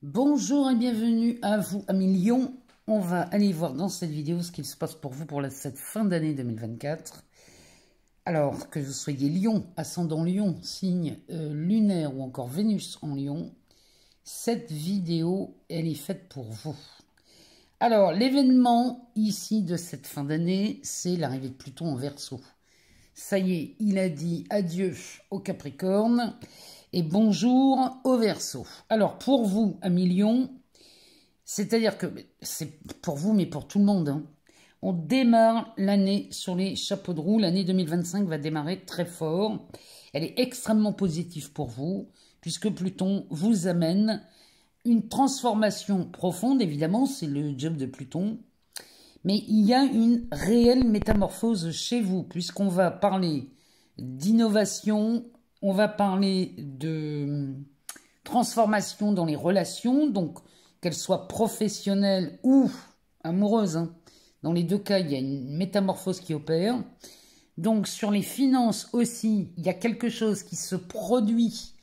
Bonjour et bienvenue à vous, amis Lion. On va aller voir dans cette vidéo ce qu'il se passe pour vous pour cette fin d'année 2024. Alors, que vous soyez Lion, ascendant Lion, signe lunaire ou encore Vénus en Lion, cette vidéo, elle est faite pour vous. Alors, l'événement ici de cette fin d'année, c'est l'arrivée de Pluton en Verseau. Ça y est, il a dit adieu au Capricorne et bonjour au Verseau. Alors, pour vous, amis Lion, c'est-à-dire que c'est pour vous, mais pour tout le monde, hein, on démarre l'année sur les chapeaux de roue. L'année 2025 va démarrer très fort. Elle est extrêmement positive pour vous, puisque Pluton vous amène une transformation profonde. Évidemment, c'est le job de Pluton. Mais il y a une réelle métamorphose chez vous, puisqu'on va parler d'innovation, on va parler de transformation dans les relations, donc qu'elles soient professionnelles ou amoureuses, hein. Dans les deux cas, il y a une métamorphose qui opère. Donc sur les finances aussi, il y a quelque chose qui se produit.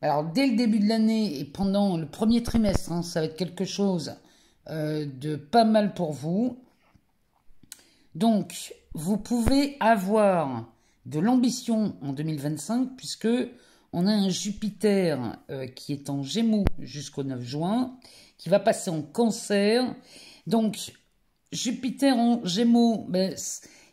Alors dès le début de l'année et pendant le premier trimestre, hein, ça va être quelque chose de pas mal pour vous. Donc vous pouvez avoir de l'ambition en 2025 puisque on a un Jupiter qui est en Gémeaux jusqu'au 9 juin, qui va passer en Cancer. Donc Jupiter en Gémeaux, ben,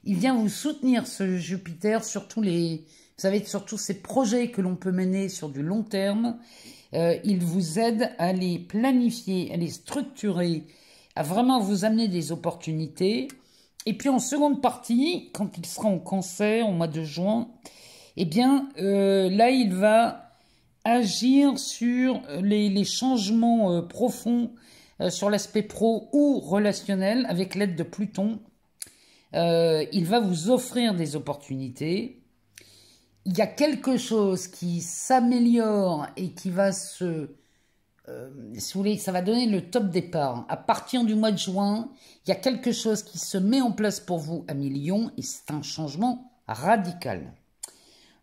il vient vous soutenir, ce Jupiter, sur tous les, vous savez, sur tous ces projets que l'on peut mener sur du long terme. Il vous aide à les planifier, à les structurer, à vraiment vous amener des opportunités. Et puis en seconde partie, quand il sera en Cancer, au mois de juin, eh bien, là, il va agir sur les changements profonds sur l'aspect pro ou relationnel avec l'aide de Pluton. Il va vous offrir des opportunités. Il y a quelque chose qui s'améliore et qui va se... si vous voulez, ça va donner le top départ. À partir du mois de juin, il y a quelque chose qui se met en place pour vous, amis Lion, et c'est un changement radical.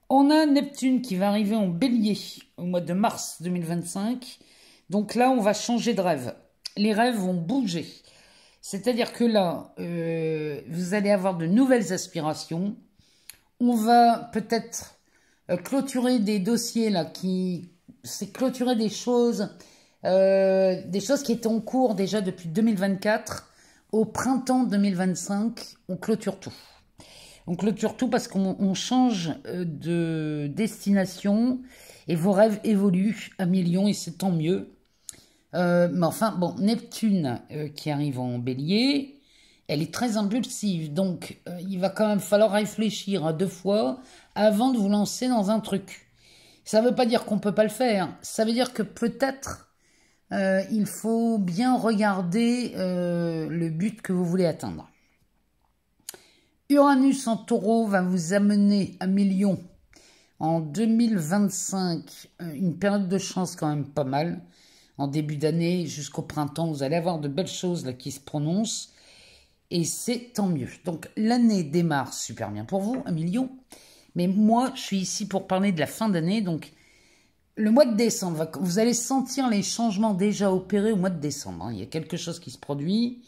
On a Neptune qui va arriver en Bélier au mois de mars 2025. Donc là, on va changer de rêve. Les rêves vont bouger. C'est-à-dire que là, vous allez avoir de nouvelles aspirations. On va peut-être clôturer des dossiers là c'est clôturer des choses qui étaient en cours déjà depuis 2024. Au printemps 2025, on clôture tout. On clôture tout parce qu'on change de destination et vos rêves évoluent à millions et c'est tant mieux. Mais enfin, bon, Neptune qui arrive en Bélier, elle est très impulsive. Donc, il va quand même falloir réfléchir à 2 fois avant de vous lancer dans un truc. Ça ne veut pas dire qu'on ne peut pas le faire. Ça veut dire que peut-être il faut bien regarder le but que vous voulez atteindre. Uranus en Taureau va vous amener à millions en 2025, une période de chance quand même pas mal. En début d'année jusqu'au printemps, vous allez avoir de belles choses là qui se prononcent et c'est tant mieux. Donc l'année démarre super bien pour vous, amis Lion. Mais moi, je suis ici pour parler de la fin d'année. Donc le mois de décembre, vous allez sentir les changements déjà opérés au mois de décembre, hein. Il y a quelque chose qui se produit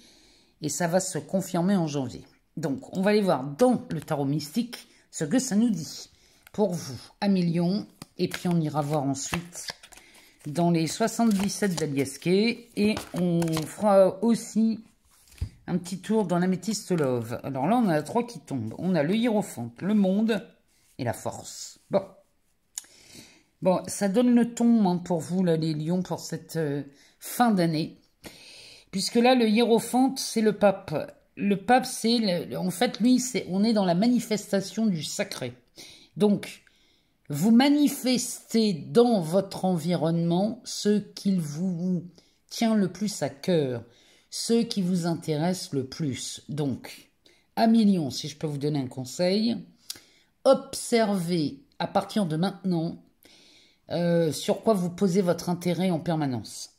et ça va se confirmer en janvier. Donc, on va aller voir dans le tarot mystique ce que ça nous dit pour vous, amis Lion. Et puis, on ira voir ensuite dans les 77 d'Aliesquet. Et on fera aussi un petit tour dans l'améthyste love. Alors là, on a 3 qui tombent. On a le hiérophante, le monde et la force. Bon, ça donne le ton hein, pour vous, là, les lions, pour cette fin d'année. Puisque là, le hiérophante, c'est le pape. Le pape, c'est... En fait, lui, on est dans la manifestation du sacré. Donc, vous manifestez dans votre environnement ce qui vous tient le plus à cœur, ce qui vous intéresse le plus. Donc, amis Lion, si je peux vous donner un conseil, observez à partir de maintenant sur quoi vous posez votre intérêt en permanence.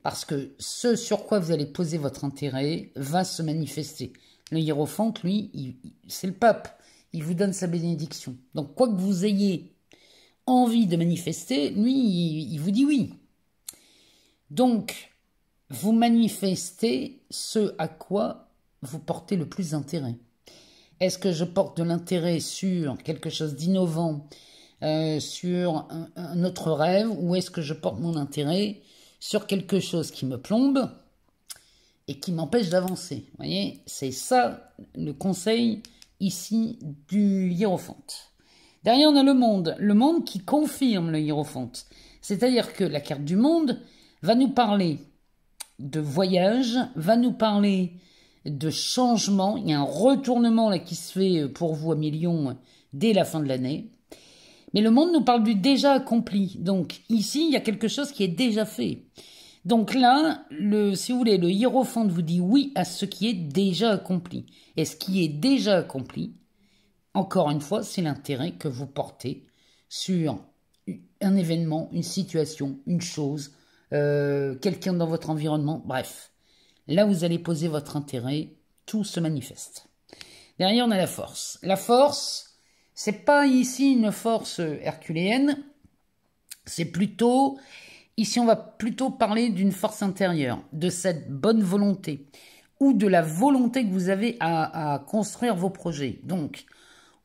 Parce que ce sur quoi vous allez poser votre intérêt va se manifester. Le hiérophante, lui, c'est le pape. Il vous donne sa bénédiction. Donc, quoi que vous ayez envie de manifester, lui, il vous dit oui. Donc, vous manifestez ce à quoi vous portez le plus d'intérêt. Est-ce que je porte de l'intérêt sur quelque chose d'innovant, sur un autre rêve, ou est-ce que je porte mon intérêt sur quelque chose qui me plombe et qui m'empêche d'avancer? Vous voyez, c'est ça le conseil ici du hiérophante. Derrière, on a le monde qui confirme le hiérophante. C'est-à-dire que la carte du monde va nous parler de voyage, va nous parler de changement. Il y a un retournement là qui se fait pour vous à millions dès la fin de l'année. Mais le monde nous parle du déjà accompli. Donc ici, il y a quelque chose qui est déjà fait. Donc là, si vous voulez, le hiérophante vous dit oui à ce qui est déjà accompli. Et ce qui est déjà accompli, encore une fois, c'est l'intérêt que vous portez sur un événement, une situation, une chose, quelqu'un dans votre environnement, bref. Là, vous allez poser votre intérêt, tout se manifeste. Derrière, on a la force. La force, c'est pas ici une force herculéenne, c'est plutôt, ici on va plutôt parler d'une force intérieure, de cette bonne volonté, ou de la volonté que vous avez à construire vos projets. Donc,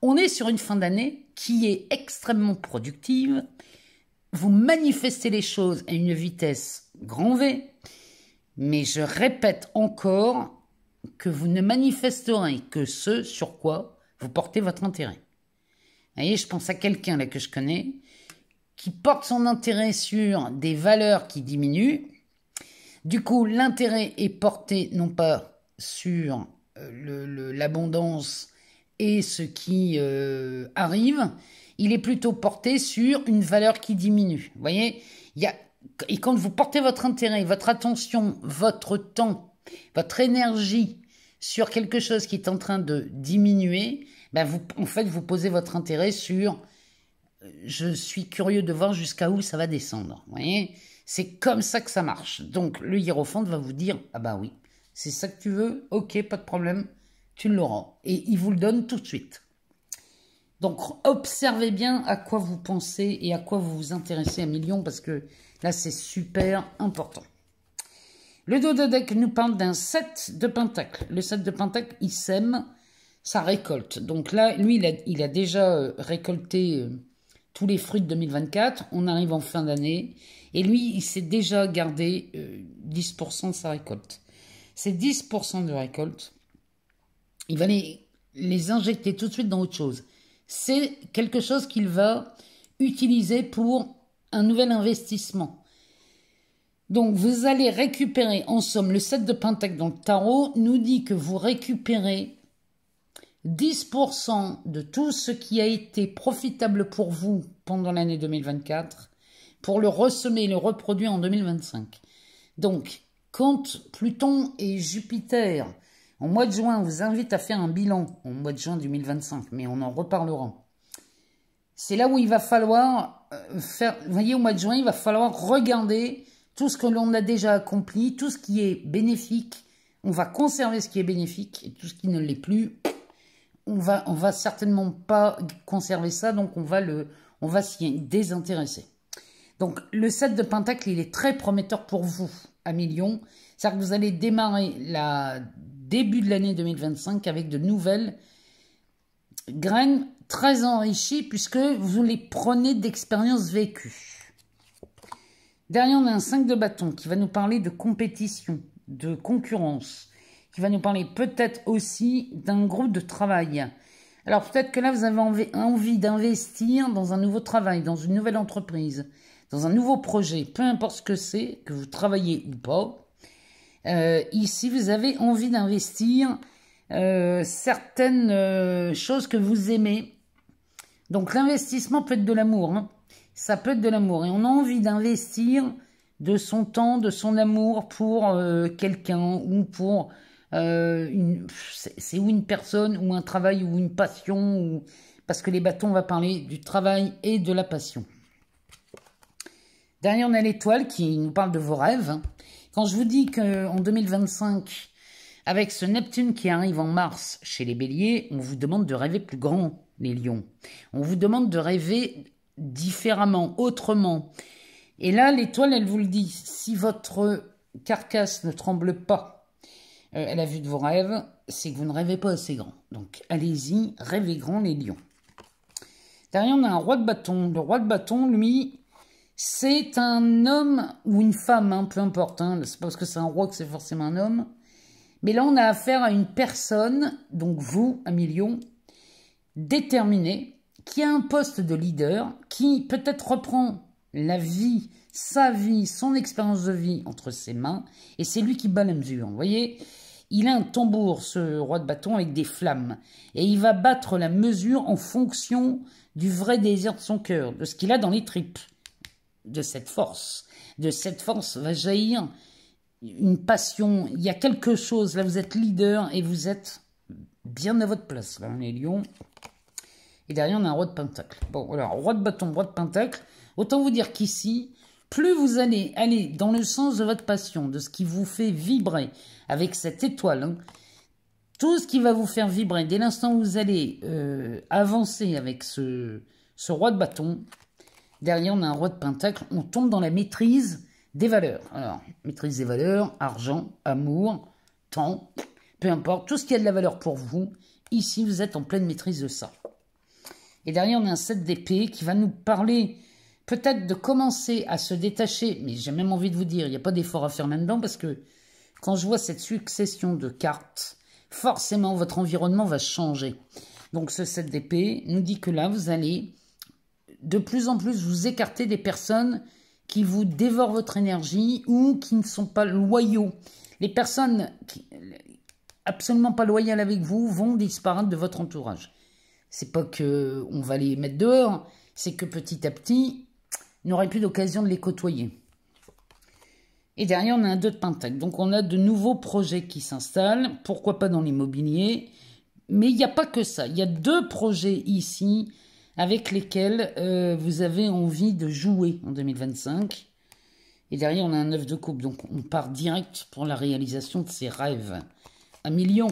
on est sur une fin d'année qui est extrêmement productive, vous manifestez les choses à une vitesse grand V, mais je répète encore que vous ne manifesterez que ce sur quoi vous portez votre intérêt. Vous voyez, je pense à quelqu'un là que je connais qui porte son intérêt sur des valeurs qui diminuent. Du coup, l'intérêt est porté non pas sur l'abondance et ce qui arrive, il est plutôt porté sur une valeur qui diminue. Vous voyez, et quand vous portez votre intérêt, votre attention, votre temps, votre énergie sur quelque chose qui est en train de diminuer, ben en fait, vous posez votre intérêt sur je suis curieux de voir jusqu'à où ça va descendre. Vous voyez, c'est comme ça que ça marche. Donc, le hiérophante va vous dire ah ben oui, c'est ça que tu veux, ok, pas de problème, tu l'auras. Et il vous le donne tout de suite. Donc, observez bien à quoi vous pensez et à quoi vous vous intéressez à millions, parce que là, c'est super important. Le dos de deck nous parle d'un 7 de pentacles. Le 7 de pentacles, il sème sa récolte. Donc là, lui, il a déjà récolté tous les fruits de 2024. On arrive en fin d'année. Et lui, il s'est déjà gardé 10% de sa récolte. Ces 10% de récolte, il va les injecter tout de suite dans autre chose. C'est quelque chose qu'il va utiliser pour un nouvel investissement. Donc, vous allez récupérer, en somme, le 7 de pentacles dans le tarot nous dit que vous récupérez 10% de tout ce qui a été profitable pour vous pendant l'année 2024 pour le ressemer et le reproduire en 2025. Donc, quand Pluton et Jupiter, en mois de juin, vous invitent à faire un bilan, en mois de juin 2025, mais on en reparlera. C'est là où il va falloir faire, vous voyez, au mois de juin, il va falloir regarder tout ce que l'on a déjà accompli, tout ce qui est bénéfique, on va conserver ce qui est bénéfique, et tout ce qui ne l'est plus, on va certainement pas conserver ça, donc on va s'y désintéresser. Donc, le 7 de Pentacle, il est très prometteur pour vous, à millions. C'est-à-dire que vous allez démarrer début de l'année 2025 avec de nouvelles graines très enrichies, puisque vous les prenez d'expériences vécues. Derrière, on a un 5 de bâton qui va nous parler de compétition, de concurrence, qui va nous parler peut-être aussi d'un groupe de travail. Alors peut-être que là, vous avez envie d'investir dans un nouveau travail, dans une nouvelle entreprise, dans un nouveau projet, peu importe ce que c'est, que vous travaillez ou pas. Ici, vous avez envie d'investir certaines choses que vous aimez. Donc l'investissement peut être de l'amour, hein. Ça peut être de l'amour. Et on a envie d'investir de son temps, de son amour pour quelqu'un ou pour c'est ou une personne ou un travail ou une passion. Ou... Parce que les bâtons, on va parler du travail et de la passion. Derrière, on a l'étoile qui nous parle de vos rêves. Quand je vous dis qu'en 2025, avec ce Neptune qui arrive en mars chez les béliers, on vous demande de rêver plus grand, les lions. On vous demande de rêver différemment, autrement. Et là, l'étoile, elle vous le dit, si votre carcasse ne tremble pas à la vue de vos rêves, c'est que vous ne rêvez pas assez grand. Donc, allez-y, rêvez grand, les lions. Derrière, on a un roi de bâton. Le roi de bâton, lui, c'est un homme ou une femme, hein, peu importe. Hein, c'est pas parce que c'est un roi que c'est forcément un homme. Mais là, on a affaire à une personne, donc vous, un million, déterminé, qui a un poste de leader, qui peut-être reprend la vie, sa vie, son expérience de vie entre ses mains, et c'est lui qui bat la mesure. Vous voyez, il a un tambour, ce roi de bâton, avec des flammes, et il va battre la mesure en fonction du vrai désir de son cœur, de ce qu'il a dans les tripes, de cette force. De cette force va jaillir une passion, il y a quelque chose, là vous êtes leader, et vous êtes bien à votre place, là, les lions. Et derrière, on a un roi de pentacle. Bon, alors, roi de bâton, roi de pentacle. Autant vous dire qu'ici, plus vous allez aller dans le sens de votre passion, de ce qui vous fait vibrer avec cette étoile, hein, tout ce qui va vous faire vibrer, dès l'instant où vous allez avancer avec ce roi de bâton, derrière, on a un roi de pentacle, on tombe dans la maîtrise des valeurs. Alors, maîtrise des valeurs, argent, amour, temps, peu importe, tout ce qui a de la valeur pour vous, ici, vous êtes en pleine maîtrise de ça. Et derrière, on a un 7 d'épée qui va nous parler peut-être de commencer à se détacher. Mais j'ai même envie de vous dire, il n'y a pas d'effort à faire là-dedans parce que quand je vois cette succession de cartes, forcément, votre environnement va changer. Donc, ce 7 d'épée nous dit que là, vous allez de plus en plus vous écarter des personnes qui vous dévorent votre énergie ou qui ne sont pas loyaux. Les personnes absolument pas loyales avec vous vont disparaître de votre entourage. C'est pas que on va les mettre dehors, c'est que petit à petit, il n'aurait plus d'occasion de les côtoyer. Et derrière, on a un 2 de pentacle. Donc, on a de nouveaux projets qui s'installent. Pourquoi pas dans l'immobilier? Mais il n'y a pas que ça. Il y a 2 projets ici avec lesquels vous avez envie de jouer en 2025. Et derrière, on a un 9 de coupe. Donc, on part direct pour la réalisation de ses rêves. 1 million.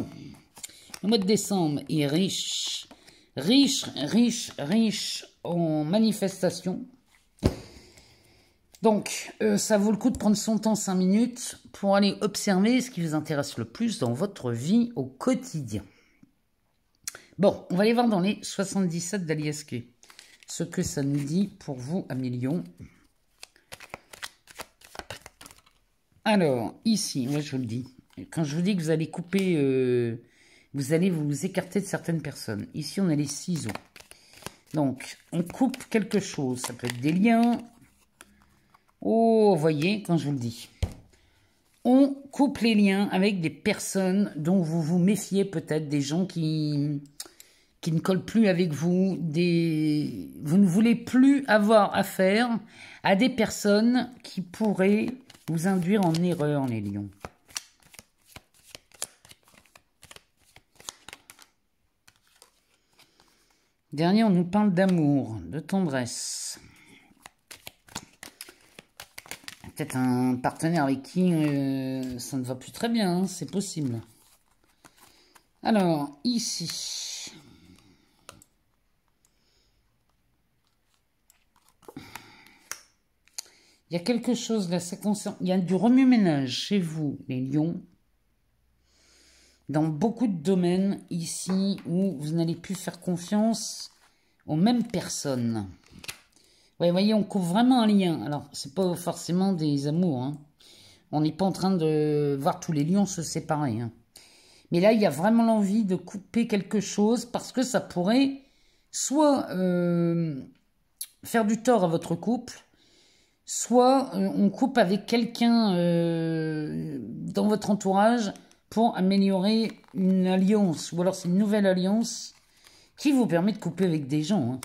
Le mois de décembre est riche. Riche, riche, riche en manifestations. Donc, ça vaut le coup de prendre son temps 5 minutes pour aller observer ce qui vous intéresse le plus dans votre vie au quotidien. Bon, on va aller voir dans les 77 d'Aliasque ce que ça nous dit pour vous, un million. Alors, ici, moi je vous le dis, quand je vous dis que vous allez couper... vous allez vous écarter de certaines personnes. Ici, on a les ciseaux. Donc, on coupe quelque chose. Ça peut être des liens. Oh, vous voyez, quand je vous le dis. On coupe les liens avec des personnes dont vous vous méfiez peut-être, des gens qui ne collent plus avec vous. Vous ne voulez plus avoir affaire à des personnes qui pourraient vous induire en erreur, les lions. Dernier, on nous parle d'amour, de tendresse. Peut-être un partenaire avec qui ça ne va plus très bien, hein, c'est possible. Alors, ici. Il y a quelque chose là, ça concerne... Il y a du remue-ménage chez vous, les lions. Dans beaucoup de domaines ici où vous n'allez plus faire confiance aux mêmes personnes. Ouais, vous voyez, on coupe vraiment un lien. Alors, c'est pas forcément des amours. Hein. On n'est pas en train de voir tous les lions se séparer. Hein. Mais là, il y a vraiment l'envie de couper quelque chose parce que ça pourrait soit faire du tort à votre couple, soit on coupe avec quelqu'un dans votre entourage pour améliorer une alliance, ou alors c'est une nouvelle alliance qui vous permet de couper avec des gens. Hein.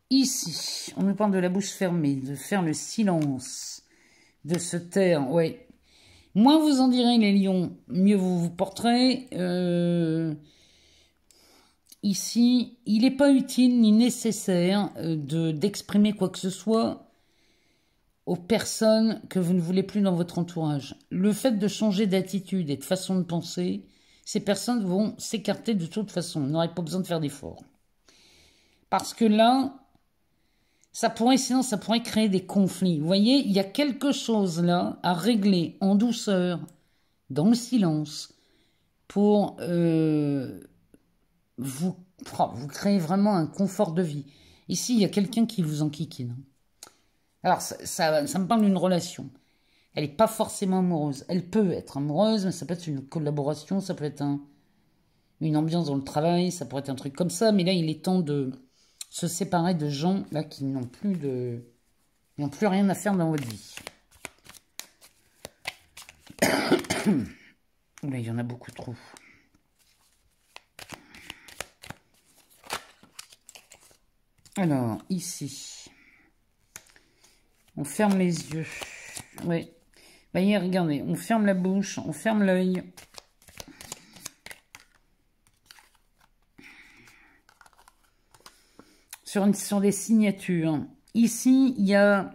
Ici, on nous parle de la bouche fermée, de faire le silence, de se taire, ouais. Moins vous en direz les lions, mieux vous vous porterez. Ici, il n'est pas utile ni nécessaire d'exprimer quoi que ce soit aux personnes que vous ne voulez plus dans votre entourage. Le fait de changer d'attitude et de façon de penser, ces personnes vont s'écarter de toute façon. Vous n'aurez pas besoin de faire d'efforts. Parce que là, Ça pourrait, sinon, ça pourrait créer des conflits. Vous voyez, il y a quelque chose là à régler en douceur, dans le silence, pour vous créer vraiment un confort de vie. Ici, il y a quelqu'un qui vous enquiquine. Alors, ça me parle d'une relation. Elle n'est pas forcément amoureuse. Elle peut être amoureuse, mais ça peut être une collaboration, ça peut être une ambiance dans le travail, ça pourrait être un truc comme ça. Mais là, il est temps de se séparer de gens là qui n'ont plus rien à faire dans votre vie. Mais il y en a beaucoup trop. Alors, ici, on ferme les yeux. Oui. Voyez, regardez, on ferme la bouche, on ferme l'œil. Sur des signatures. Ici, il y a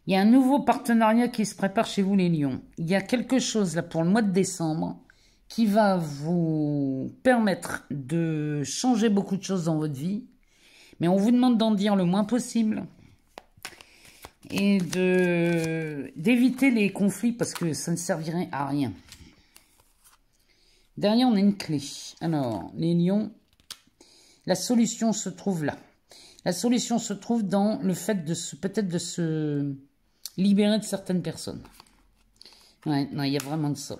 un nouveau partenariat qui se prépare chez vous, les lions. Il y a quelque chose là pour le mois de décembre qui va vous permettre de changer beaucoup de choses dans votre vie. Mais on vous demande d'en dire le moins possible. Et d'éviter les conflits parce que ça ne servirait à rien. Derrière, on a une clé. Alors, les lions, la solution se trouve là. La solution se trouve dans le fait peut-être de se libérer de certaines personnes. Ouais, non, il y a vraiment de ça.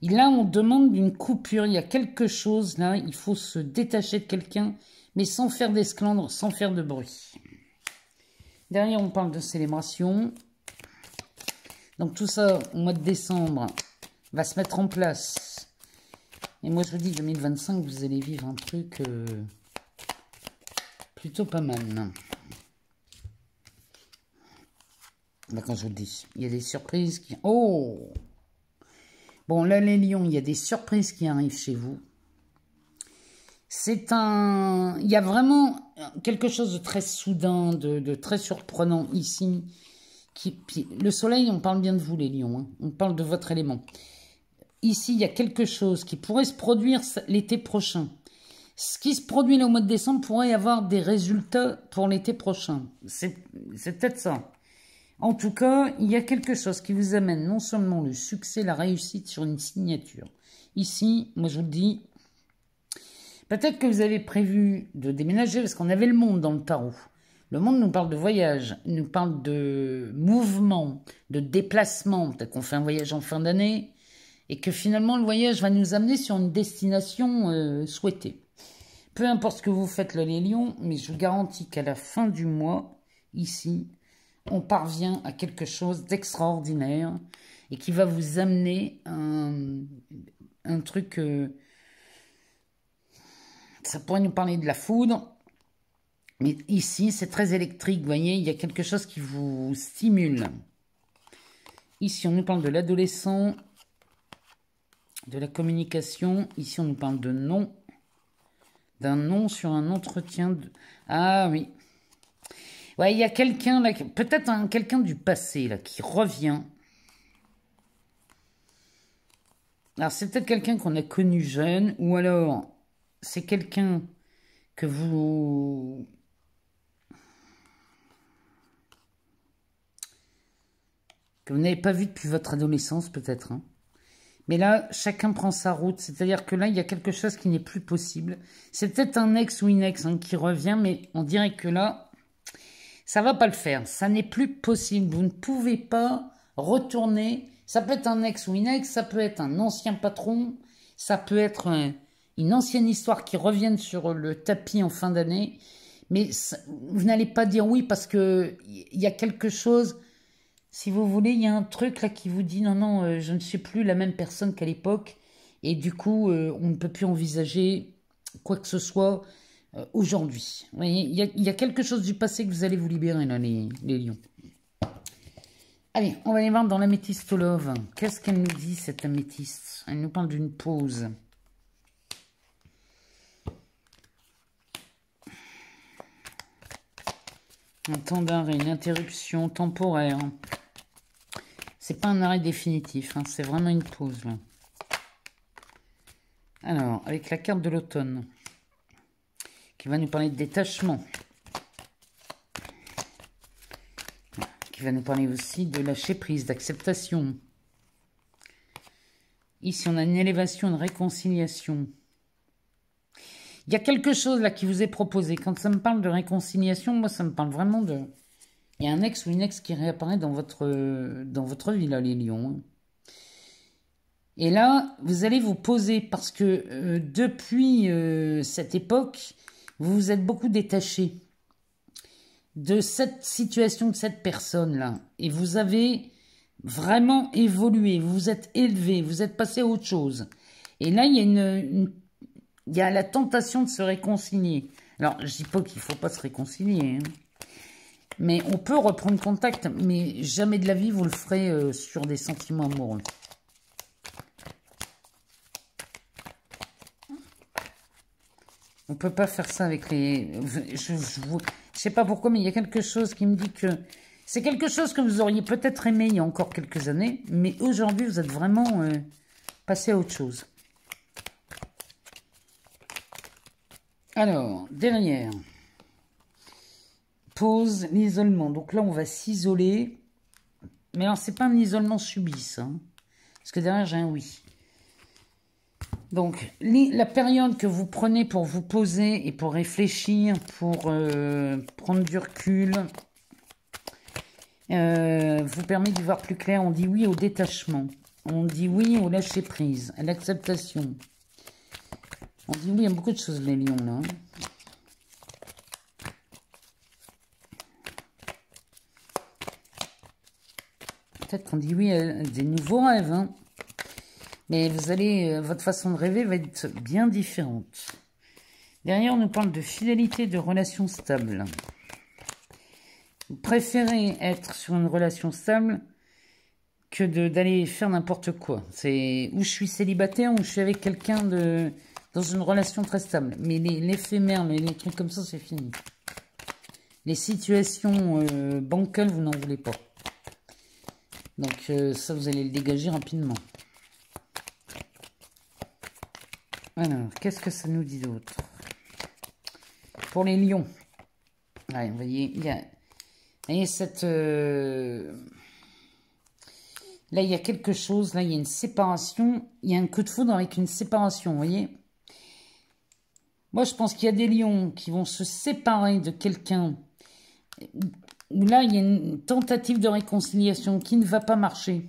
Et là, on demande d'une coupure. Il y a quelque chose, là, il faut se détacher de quelqu'un, mais sans faire d'esclandre, sans faire de bruit. Derrière, on parle de célébration. Donc, tout ça, au mois de décembre, va se mettre en place. Et moi, je vous dis, 2025, vous allez vivre un truc plutôt pas mal. Là, quand je vous le dis, il y a des surprises qui... Oh! Bon, là, les lions, il y a des surprises qui arrivent chez vous. Il y a vraiment quelque chose de très soudain, de très surprenant ici. Le soleil, on parle bien de vous, les lions. Hein. On parle de votre élément. Ici, il y a quelque chose qui pourrait se produire l'été prochain. Ce qui se produit là au mois de décembre pourrait y avoir des résultats pour l'été prochain. C'est peut-être ça. En tout cas, il y a quelque chose qui vous amène non seulement le succès, la réussite sur une signature. Ici, moi je vous le dis, peut-être que vous avez prévu de déménager parce qu'on avait le monde dans le tarot. Le monde nous parle de voyage, il nous parle de mouvement, de déplacement. Peut-être qu'on fait un voyage en fin d'année et que finalement le voyage va nous amener sur une destination souhaitée. Peu importe ce que vous faites là les lions, mais je vous garantis qu'à la fin du mois, ici, on parvient à quelque chose d'extraordinaire et qui va vous amener un truc... ça pourrait nous parler de la foudre, mais ici, c'est très électrique, vous voyez, il y a quelque chose qui vous stimule. Ici, on nous parle de l'adolescent, de la communication. Ici, on nous parle de non, d'un non sur un entretien. Ah oui. Ouais, il y a quelqu'un là, peut-être quelqu'un du passé là, qui revient. Alors, c'est peut-être quelqu'un qu'on a connu jeune, ou alors, c'est quelqu'un que vous n'avez pas vu depuis votre adolescence, peut-être. Hein. Mais là, chacun prend sa route. C'est-à-dire que là, il y a quelque chose qui n'est plus possible. C'est peut-être un ex ou une ex hein, qui revient, mais on dirait que là, ça va pas le faire. Ça n'est plus possible. Vous ne pouvez pas retourner. Ça peut être un ex ou une ex, ça peut être un ancien patron, ça peut être une ancienne histoire qui revienne sur le tapis en fin d'année. Mais ça, vous n'allez pas dire oui parce que il y a quelque chose... Si vous voulez, il y a un truc là qui vous dit non, non, je ne suis plus la même personne qu'à l'époque. Et du coup, on ne peut plus envisager quoi que ce soit aujourd'hui. Vous voyez, il y a quelque chose du passé que vous allez vous libérer là, les lions. Allez, on va aller voir dans l'améthyste love. Qu'est-ce qu'elle nous dit, cette améthyste? Elle nous parle d'une pause. Un temps d'arrêt, une interruption temporaire. C'est pas un arrêt définitif, hein, c'est vraiment une pause. Là. Alors, avec la carte de l'automne, qui va nous parler de détachement. qui va nous parler aussi de lâcher prise, d'acceptation. Ici, on a une élévation, une réconciliation. Il y a quelque chose là qui vous est proposé. Quand ça me parle de réconciliation, moi, ça me parle vraiment de... Il y a un ex ou une ex qui réapparaît dans votre vie, là, les lions. Et là, vous allez vous poser, parce que depuis cette époque, vous vous êtes beaucoup détaché de cette situation, de cette personne-là. Et vous avez vraiment évolué, vous vous êtes élevé, vous êtes passé à autre chose. Et là, il y a il y a la tentation de se réconcilier. Alors, je dis pas qu'il faut pas se réconcilier, hein. Mais on peut reprendre contact, mais jamais de la vie vous le ferez sur des sentiments amoureux. On peut pas faire ça avec les... Je sais pas pourquoi, mais il y a quelque chose qui me dit que... C'est quelque chose que vous auriez peut-être aimé il y a encore quelques années, mais aujourd'hui, vous êtes vraiment passé à autre chose. Alors, derrière, pause, l'isolement. Donc là, on va s'isoler. Mais alors, c'est pas un isolement subi, ça. Hein, parce que derrière, j'ai un oui. Donc, la période que vous prenez pour vous poser et pour réfléchir, pour prendre du recul, vous permet d'y voir plus clair. On dit oui au détachement. On dit oui au lâcher-prise, à l'acceptation. On dit oui à beaucoup de choses, les lions, là. Peut-être qu'on dit oui à des nouveaux rêves, hein. Mais vous allez, votre façon de rêver va être bien différente. Derrière, on nous parle de fidélité, de relations stables. Vous préférez être sur une relation stable que d'aller faire n'importe quoi. C'est où je suis célibataire ou je suis avec quelqu'un dans une relation très stable. Mais l'éphémère, les trucs comme ça, c'est fini. Les situations bancales, vous n'en voulez pas. Donc ça, vous allez le dégager rapidement. Alors, qu'est-ce que ça nous dit d'autre? Pour les lions. Ouais, vous voyez, il y a cette... Là, il y a quelque chose. Là, il y a une séparation. Il y a un coup de foudre avec une séparation, vous voyez. Moi, je pense qu'il y a des lions qui vont se séparer de quelqu'un. Où là, il y a une tentative de réconciliation qui ne va pas marcher.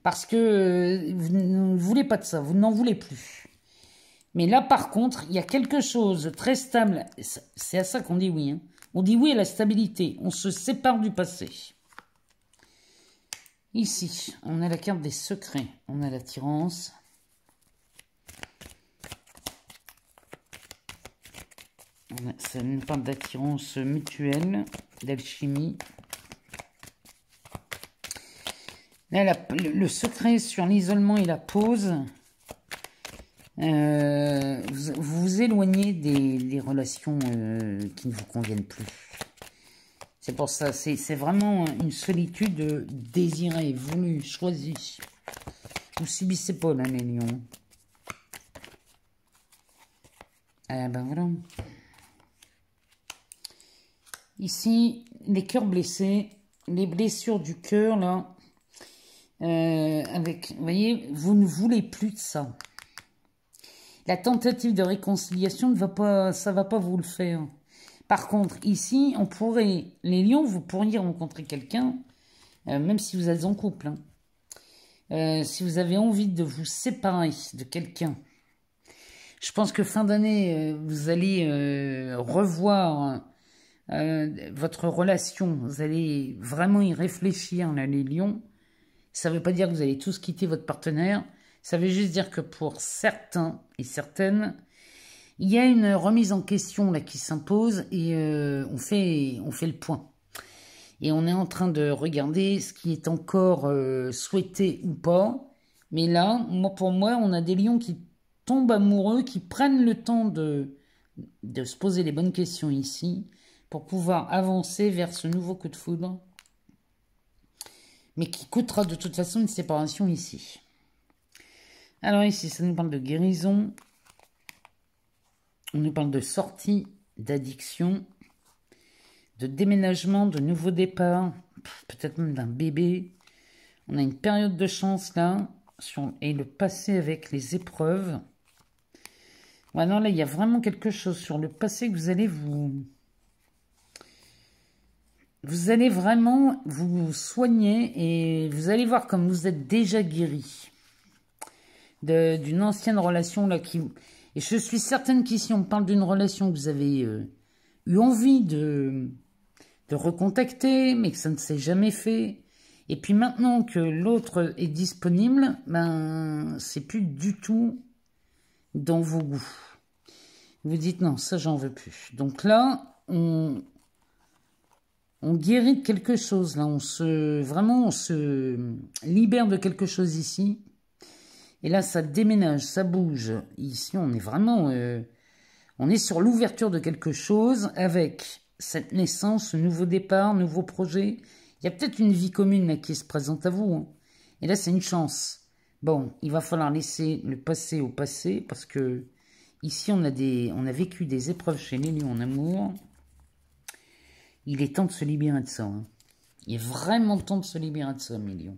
Parce que vous ne voulez pas de ça. Vous n'en voulez plus. Mais là, par contre, il y a quelque chose de très stable. C'est à ça qu'on dit oui. Hein. On dit oui à la stabilité. On se sépare du passé. Ici, on a la carte des secrets. On a l'attirance. Ça nous parle d'attirance mutuelle, d'alchimie. Là, le secret sur l'isolement et la pause... vous vous éloignez des relations qui ne vous conviennent plus. C'est pour ça, c'est vraiment une solitude désirée, voulue, choisie. Vous subissez pas là, les lions. Ah ben voilà. Ici, les cœurs blessés, les blessures du cœur là, avec, vous voyez, vous ne voulez plus de ça. La tentative de réconciliation ne va pas, ça va pas vous le faire. Par contre, ici, on pourrait, les lions, vous pourriez rencontrer quelqu'un, même si vous êtes en couple. Hein. Si vous avez envie de vous séparer de quelqu'un, je pense que fin d'année, vous allez revoir votre relation. Vous allez vraiment y réfléchir, là, les lions. Ça ne veut pas dire que vous allez tous quitter votre partenaire. Ça veut juste dire que pour certains et certaines, il y a une remise en question là qui s'impose et on fait le point. Et on est en train de regarder ce qui est encore souhaité ou pas. Mais là, pour moi, on a des lions qui tombent amoureux, qui prennent le temps de se poser les bonnes questions ici pour pouvoir avancer vers ce nouveau coup de foudre. Mais qui coûtera de toute façon une séparation ici. Alors ici, ça nous parle de guérison. On nous parle de sortie, d'addiction, de déménagement, de nouveau départ, peut-être même d'un bébé. On a une période de chance là, et le passé avec les épreuves. Ouais, non, là, il y a vraiment quelque chose sur le passé que vous allez Vous allez vraiment vous soigner et vous allez voir comme vous êtes déjà guéri d'une ancienne relation là qui... Et je suis certaine qu'ici on parle d'une relation que vous avez eu envie de recontacter, mais que ça ne s'est jamais fait. Et puis maintenant que l'autre est disponible, ben c'est plus du tout dans vos goûts. Vous dites non, ça j'en veux plus. Donc là, on guérit de quelque chose. Là, on se libère de quelque chose ici. Et là, ça déménage, ça bouge. Ici, on est vraiment... on est sur l'ouverture de quelque chose avec cette naissance, ce nouveau départ, nouveau projet. Il y a peut-être une vie commune là, qui se présente à vous. Hein. Et là, c'est une chance. Bon, il va falloir laisser le passé au passé parce que ici, on a vécu des épreuves chez les lions en amour. Il est temps de se libérer de ça. Hein. Il est vraiment temps de se libérer de ça, mes lions.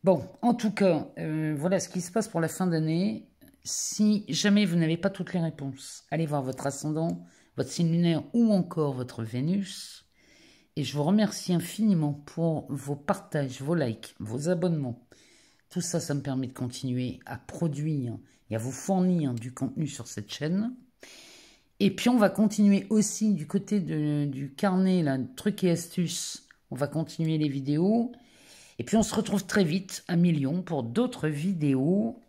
Bon, en tout cas, voilà ce qui se passe pour la fin d'année. Si jamais vous n'avez pas toutes les réponses, allez voir votre ascendant, votre signe lunaire ou encore votre Vénus. Et je vous remercie infiniment pour vos partages, vos likes, vos abonnements. Tout ça, ça me permet de continuer à produire et à vous fournir du contenu sur cette chaîne. Et puis, on va continuer aussi du côté du carnet, là, trucs et astuces. On va continuer les vidéos. Et puis, on se retrouve très vite à Millions pour d'autres vidéos.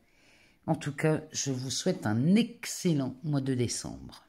En tout cas, je vous souhaite un excellent mois de décembre.